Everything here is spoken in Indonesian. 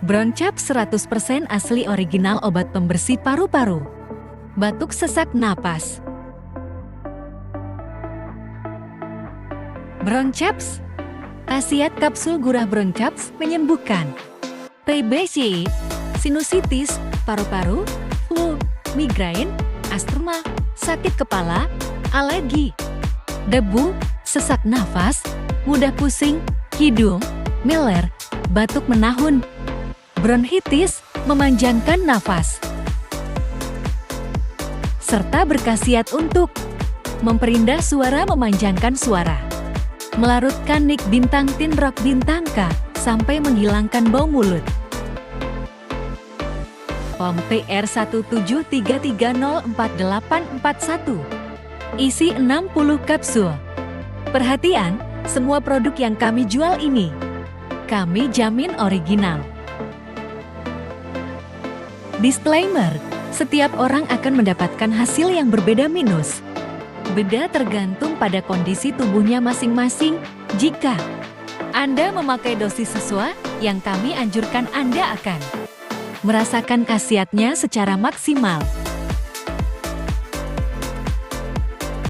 Broncap 100% asli original obat pembersih paru-paru. Batuk sesak napas. Broncaps. Khasiat kapsul gurah Broncaps menyembuhkan TBC, sinusitis, paru-paru, flu, migrain, asma, sakit kepala, alergi, debu, sesak nafas, mudah pusing, hidung, meler, batuk menahun, bronkitis, memanjangkan nafas, serta berkhasiat untuk memperindah suara, memanjangkan suara, melarutkan nik bintang tin rock bintang K, sampai menghilangkan bau mulut. POM PR 173304841. Isi 60 kapsul. Perhatian, semua produk yang kami jual ini, kami jamin original. Disclaimer, setiap orang akan mendapatkan hasil yang berbeda minus. Beda tergantung pada kondisi tubuhnya masing-masing. Jika Anda memakai dosis sesuai yang kami anjurkan, Anda akan merasakan khasiatnya secara maksimal.